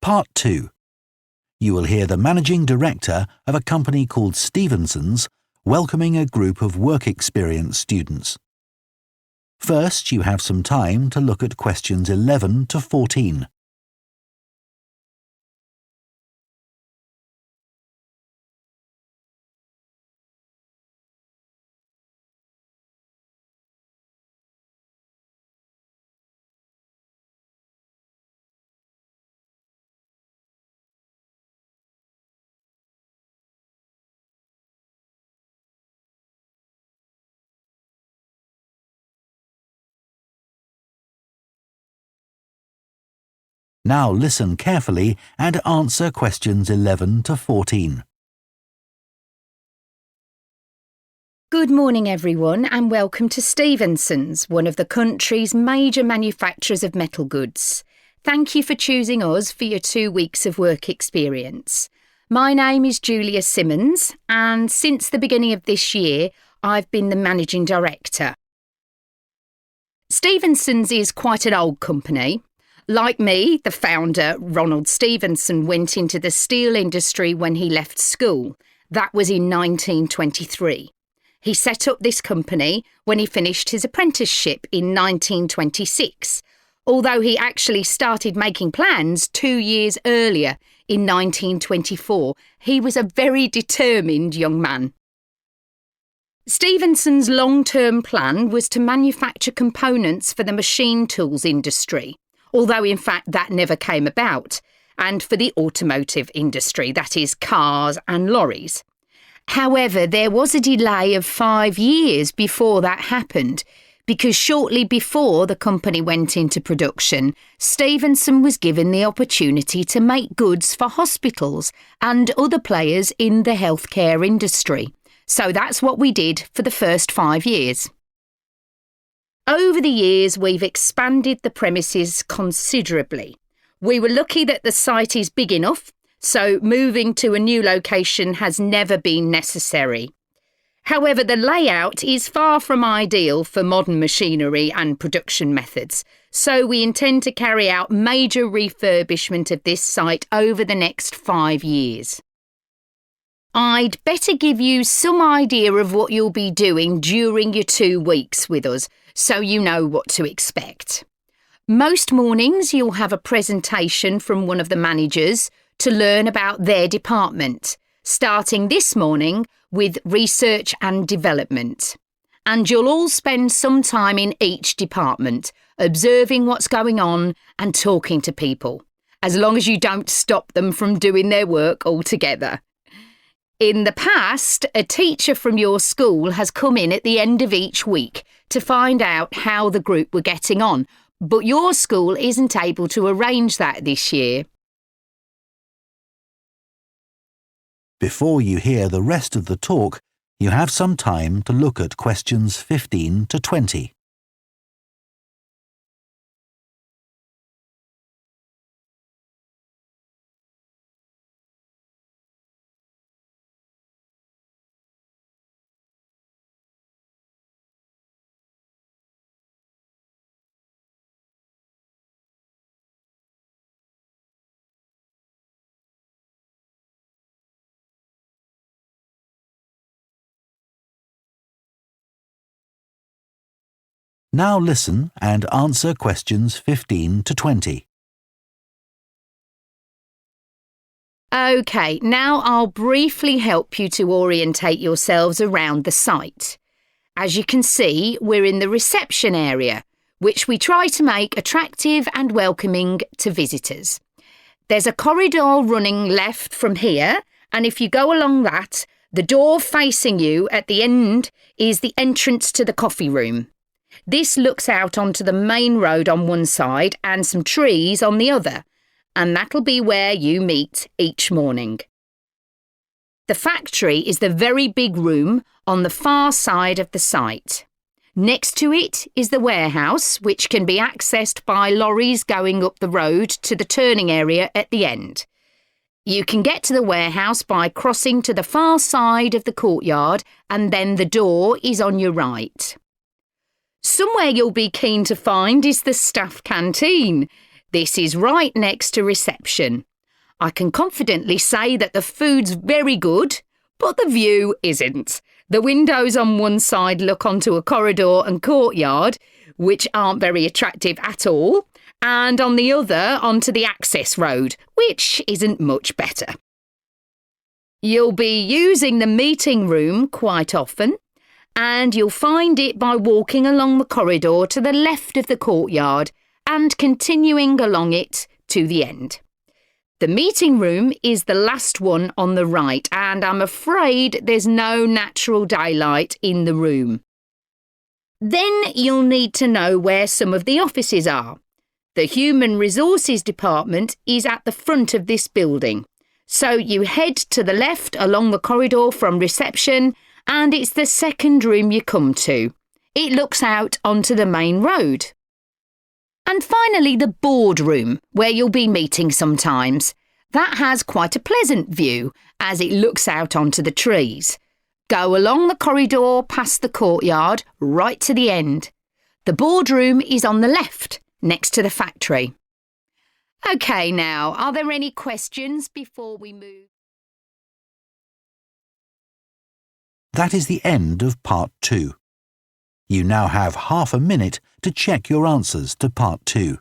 Part 2. You will hear the managing director of a company called Stevenson's welcoming a group of work experience students. First, you have some time to look at questions 11 to 14. Now listen carefully and answer questions 11 to 14. Good morning everyone and welcome to Stevenson's, one of the country's major manufacturers of metal goods. Thank you for choosing us for your 2 weeks of work experience. My name is Julia Simmons and since the beginning of this year I've been the managing director. Stevenson's is quite an old company. Like me, the founder, Ronald Stevenson, went into the steel industry when he left school. That was in 1923. He set up this company when he finished his apprenticeship in 1926, although he actually started making plans 2 years earlier, in 1924. He was a very determined young man. Stevenson's long-term plan was to manufacture components for the machine tools industry, although in fact that never came about, and for the automotive industry, that is cars and lorries. However, there was a delay of 5 years before that happened, because shortly before the company went into production, Stevenson was given the opportunity to make goods for hospitals and other players in the healthcare industry. So that's what we did for the first 5 years. Over the years, we've expanded the premises considerably. We were lucky that the site is big enough, so moving to a new location has never been necessary. However, the layout is far from ideal for modern machinery and production methods, so we intend to carry out major refurbishment of this site over the next 5 years. I'd better give you some idea of what you'll be doing during your 2 weeks with us, so you know what to expect. Most mornings you'll have a presentation from one of the managers to learn about their department, starting this morning with research and development. And you'll all spend some time in each department, observing what's going on and talking to people, as long as you don't stop them from doing their work altogether. In the past, a teacher from your school has come in at the end of each week to find out how the group were getting on, but your school isn't able to arrange that this year. Before you hear the rest of the talk, you have some time to look at questions 15 to 20. Now listen and answer questions 15 to 20. OK, now I'll briefly help you to orientate yourselves around the site. As you can see, we're in the reception area, which we try to make attractive and welcoming to visitors. There's a corridor running left from here, and if you go along that, the door facing you at the end is the entrance to the coffee room. This looks out onto the main road on one side and some trees on the other, and that'll be where you meet each morning. The factory is the very big room on the far side of the site. Next to it is the warehouse, which can be accessed by lorries going up the road to the turning area at the end. You can get to the warehouse by crossing to the far side of the courtyard, and then the door is on your right. Somewhere you'll be keen to find is the staff canteen. This is right next to reception. I can confidently say that the food's very good, but the view isn't. The windows on one side look onto a corridor and courtyard, which aren't very attractive at all, and on the other onto the access road, which isn't much better. You'll be using the meeting room quite often, and you'll find it by walking along the corridor to the left of the courtyard and continuing along it to the end. The meeting room is the last one on the right, and I'm afraid there's no natural daylight in the room. Then you'll need to know where some of the offices are. The Human Resources Department is at the front of this building, so you head to the left along the corridor from reception, and it's the second room you come to. It looks out onto the main road. And finally, the boardroom, where you'll be meeting sometimes. That has quite a pleasant view as it looks out onto the trees. Go along the corridor past the courtyard right to the end. The boardroom is on the left, next to the factory. OK, now, are there any questions before we move? That is the end of Part 2. You now have half a minute to check your answers to Part 2.